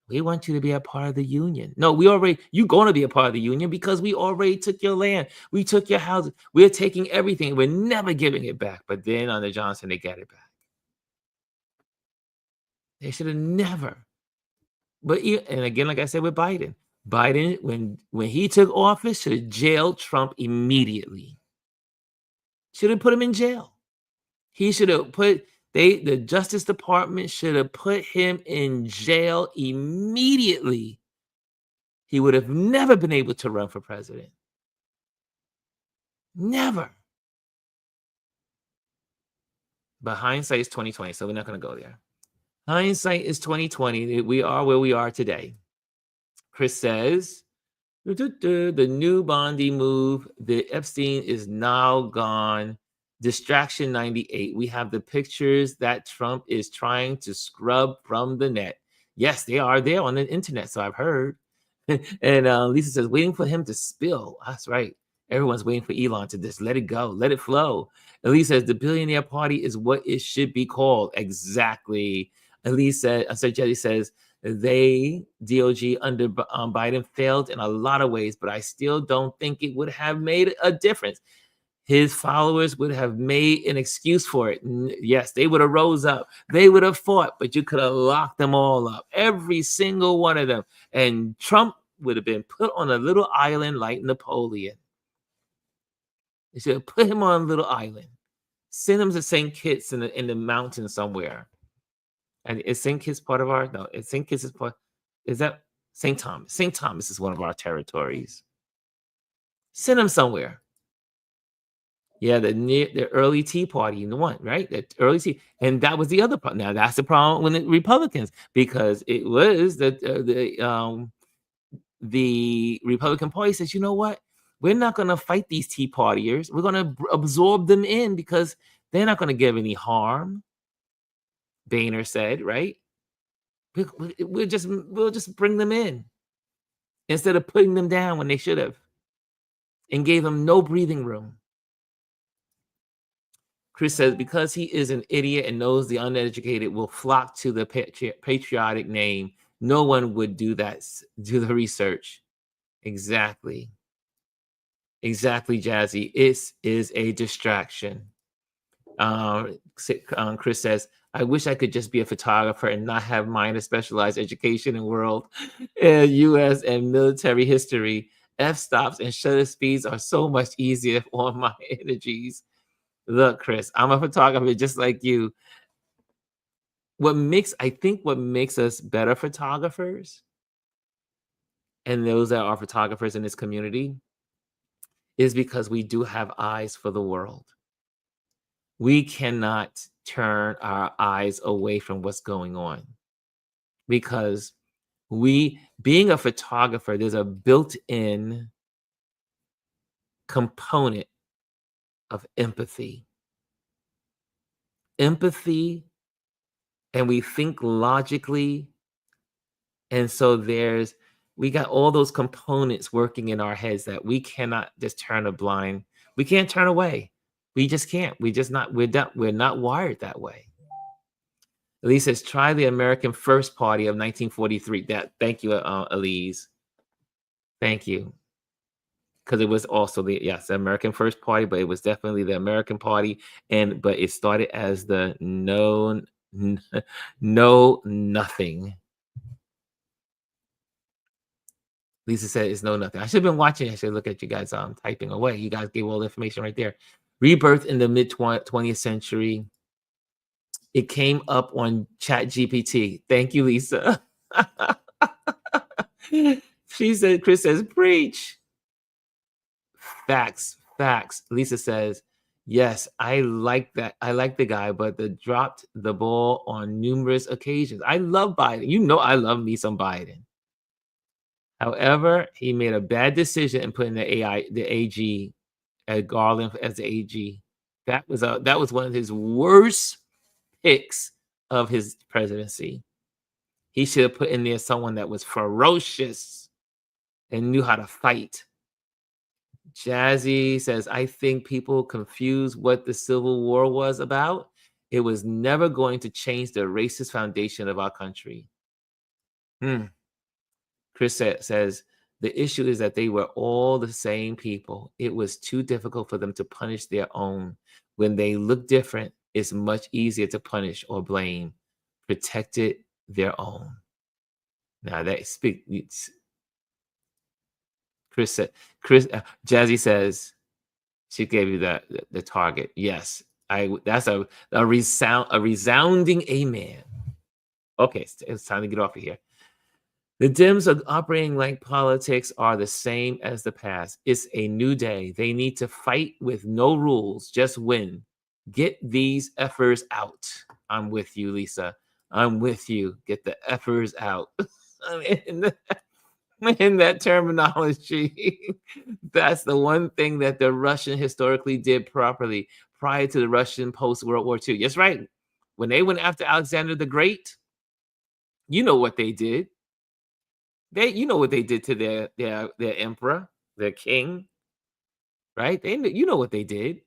We want you to be a part of the union. No, you're going to be a part of the union because we already took your land. We took your houses. We're taking everything. We're never giving it back. But then under Johnson, they got it back. They should have never. And again, like I said with Biden, when he took office, should have jailed Trump immediately. Should have put him in jail. He should have the Justice Department should have put him in jail immediately. He would have never been able to run for president. Never. But hindsight is 2020, so we're not going to go there. Hindsight is 2020. We are where we are today. Chris says, the new Bondi move, the Epstein is now gone. Distraction 98. We have the pictures that Trump is trying to scrub from the net. Yes, they are there on the internet, so I've heard. And Lisa says, waiting for him to spill. That's right. Everyone's waiting for Elon to just let it go, let it flow. Elise says, the billionaire party is what it should be called. Exactly. Elise said, Jetty says, DOG under Biden failed in a lot of ways, but I still don't think it would have made a difference. His followers would have made an excuse for it. Yes, they would have rose up. They would have fought, but you could have locked them all up, every single one of them. And Trump would have been put on a little island like Napoleon. They should have put him on a little island. Send him to St. Kitts in the mountains somewhere. And is St. Kitts part of our? No, St. Kitts is part. Is that St. Thomas? St. Thomas is one of our territories. Send him somewhere. Yeah, the early Tea Party, the one, right? The early Tea, and that was the other part. Now that's the problem with the Republicans, because it was the Republican Party says, you know what? We're not going to fight these Tea Partiers. We're going to absorb them in because they're not going to give any harm. Boehner said, right? We'll just bring them in instead of putting them down when they should have, and gave them no breathing room. Chris says, because he is an idiot and knows the uneducated will flock to the patriotic name, no one would do that, do the research. Exactly. Exactly, Jazzy. It is a distraction. Chris says, I wish I could just be a photographer and not have minor specialized education in world, U.S. and military history. F-stops and shutter speeds are so much easier on my energies. Look, Chris, I'm a photographer just like you. I think what makes us better photographers, and those that are photographers in this community, is because we do have eyes for the world. We cannot turn our eyes away from what's going on, because being a photographer, there's a built-in component of empathy, and we think logically. And so we got all those components working in our heads that we cannot just we can't turn away. We just can't. We're not wired that way. Elise says, try the American First Party of 1943. Thank you, Elise. Thank you. Because it was also the American First Party, but it was definitely the American Party, but it started as the no nothing. Lisa said it's no nothing. I should have been watching. I should look at you guys typing away. You guys gave all the information right there. Rebirth in the mid 20th century. It came up on Chat GPT. Thank you, Lisa. She said, Chris says, preach. Facts. Lisa says, yes, I like that. I like the guy, but they dropped the ball on numerous occasions. I love Biden. You know I love me some Biden. However, he made a bad decision in putting the AG, Garland as the AG. That was one of his worst picks of his presidency. He should have put in there someone that was ferocious and knew how to fight. Jazzy says, I think people confuse what the Civil War was about. It was never going to change the racist foundation of our country. Chris says, the issue is that they were all the same people. It was too difficult for them to punish their own. When they look different, it's much easier to punish or blame. Protected their own. Now that speaks. Jazzy says she gave you the target. Yes, that's a resounding amen. Okay, it's time to get off of here. The Dems are operating like politics are the same as the past. It's a new day. They need to fight with no rules, just win. Get these effers out. I'm with you, Lisa. I'm with you. Get the effers out. In that terminology, that's the one thing that the Russian historically did properly prior to the Russian post-World War II. That's right. When they went after Alexander the Great, you know what they did. You know what they did to their emperor, their king, right? You know what they did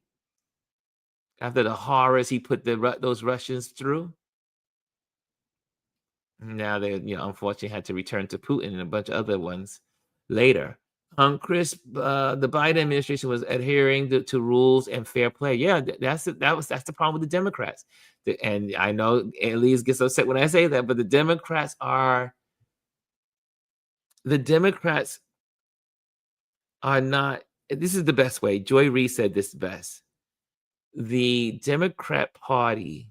after the horrors he put those Russians through. Now they, unfortunately had to return to Putin and a bunch of other ones later. Chris, the Biden administration was adhering to rules and fair play. Yeah, that's the problem with the Democrats. And I know Elise gets upset when I say that, but the Democrats are not. This is the best way. Joy Reid said this best. The Democrat Party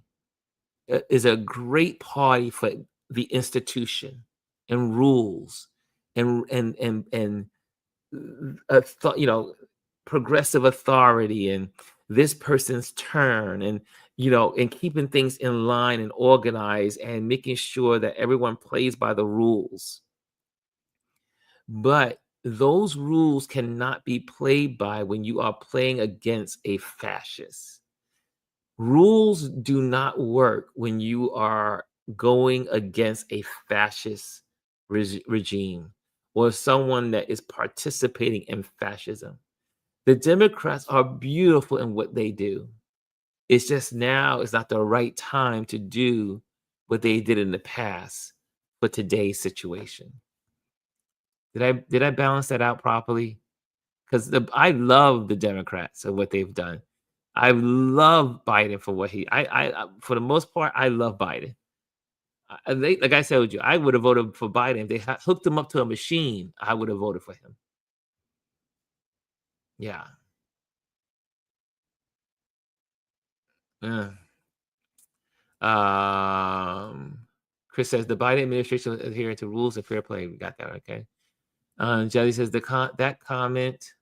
is a great party for the institution and rules and progressive authority and this person's turn and and keeping things in line and organized and making sure that everyone plays by the rules. But those rules cannot be played by when you are playing against a fascist. Rules do not work when you are going against a fascist regime or someone that is participating in fascism. The Democrats are beautiful in what they do. It's just now is not the right time to do what they did in the past for today's situation. Did I balance that out properly? Because I love the Democrats and what they've done. I love Biden for what I for the most part, I love Biden. Like I said with you, I would have voted for Biden. If they hooked him up to a machine, I would have voted for him. Yeah. Chris says the Biden administration is adhering to rules and fair play. We got that, okay. Jelly says that comment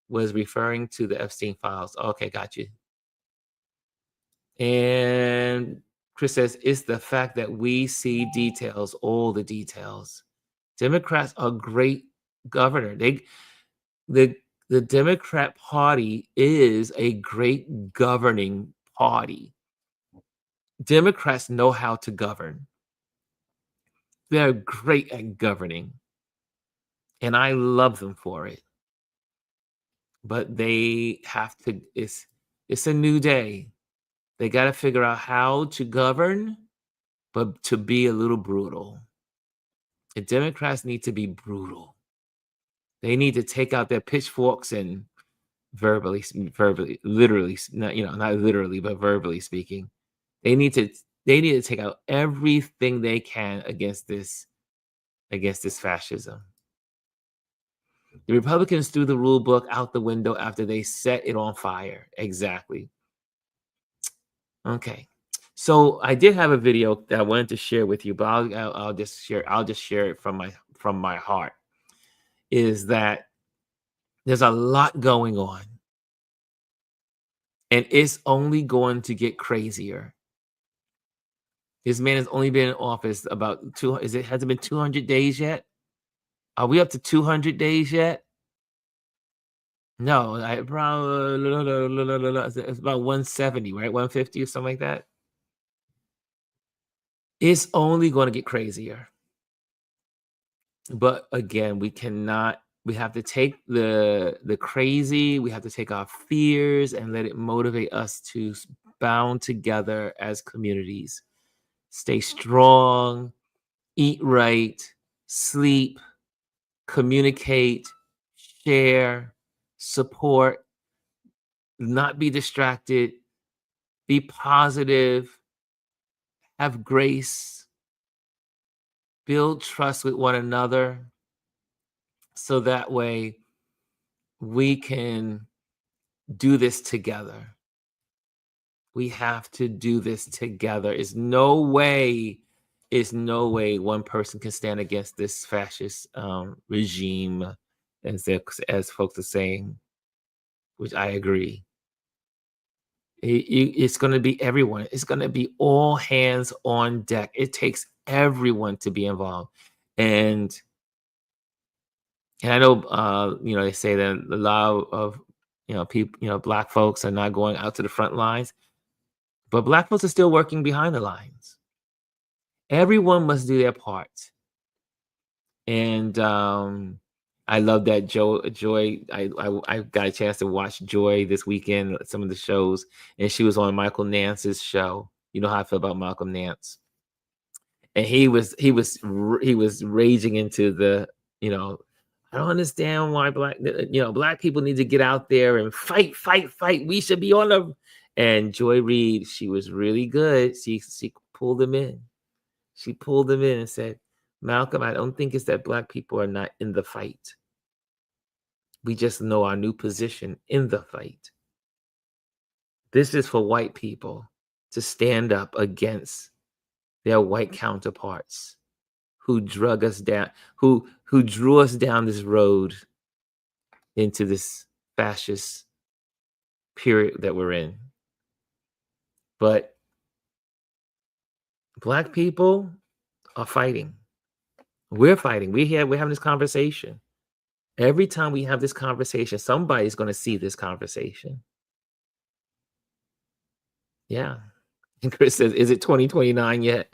was referring to the Epstein files. Okay, got you. And Chris says it's the fact that we see details, all the details. Democrats are great governor. The Democrat Party is a great governing party. Democrats know how to govern. They're great at governing. And I love them for it. But they have to, it's a new day. They got to figure out how to govern, but to be a little brutal. The Democrats need to be brutal. They need to take out their pitchforks and verbally, literally, not literally, but verbally speaking, they need to take out everything they can against this fascism. The Republicans threw the rule book out the window after they set it on fire. Exactly. Okay. So I did have a video that I wanted to share with you, but I'll just share it from my heart. Is that there's a lot going on, and it's only going to get crazier. This man has only been in office about has it been 200 days yet? Are we up to 200 days yet? No, it's about 170, right? 150 or something like that. It's only going to get crazier. But again, we have to take the crazy, we have to take our fears and let it motivate us to bound together as communities. Stay strong, eat right, sleep, communicate, share, support, not be distracted, be positive, have grace, build trust with one another, so that way we can do this together. We have to do this together. There's no way one person can stand against this fascist regime, as folks are saying, which I agree. It's going to be everyone. It's going to be all hands on deck. It takes everyone to be involved. And I know, they say that a lot of, people, Black folks are not going out to the front lines, but Black folks are still working behind the lines. Everyone must do their part. And I love that Joy. I got a chance to watch Joy this weekend, some of the shows, and she was on Michael Nance's show. You know how I feel about Malcolm Nance, and he was raging into the, I don't understand why Black people need to get out there and fight. We should be on them. And Joy Reid, she was really good. She pulled him in. She pulled him in and said, Malcolm, I don't think it's that Black people are not in the fight. We just know our new position in the fight. This is for white people to stand up against their white counterparts who drug us down, who drew us down this road into this fascist period that we're in. But Black people are fighting. We're fighting. We're having this conversation. Every time we have this conversation, somebody's going to see this conversation. Yeah. And Chris says, is it 2029 yet?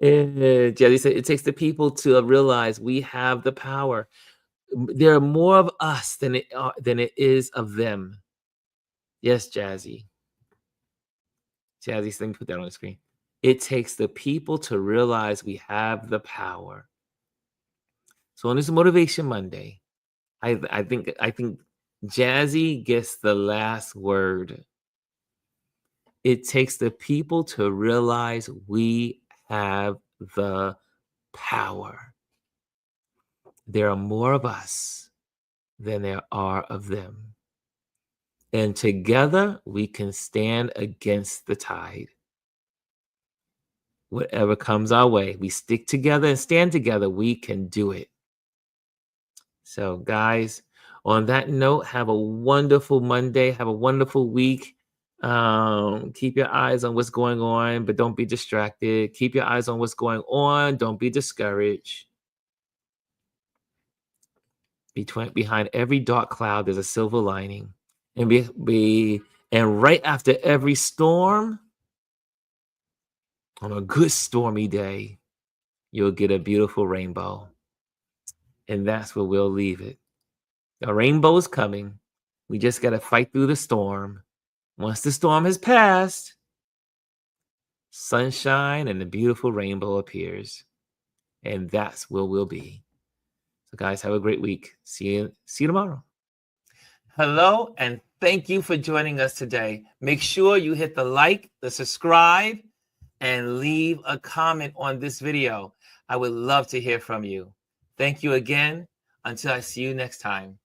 Jesse said, it takes the people to realize we have the power. There are more of us than it is of them. Yes, Jazzy. Jazzy, let me put that on the screen. It takes the people to realize we have the power. So on this Motivation Monday, I think Jazzy gets the last word. It takes the people to realize we have the power. There are more of us than there are of them. And together we can stand against the tide. Whatever comes our way, we stick together and stand together, we can do it. So guys, on that note, have a wonderful Monday. Have a wonderful week. Keep your eyes on what's going on, but don't be distracted. Keep your eyes on what's going on. Don't be discouraged. Behind every dark cloud, there's a silver lining. And and right after every storm, on a good stormy day, you'll get a beautiful rainbow. And that's where we'll leave it. A rainbow is coming. We just got to fight through the storm. Once the storm has passed, sunshine and the beautiful rainbow appears. And that's where we'll be. So guys, have a great week. See you tomorrow. Hello, and thank you for joining us today. Make sure you hit the like, the subscribe, and leave a comment on this video. I would love to hear from you. Thank you again. Until I see you next time.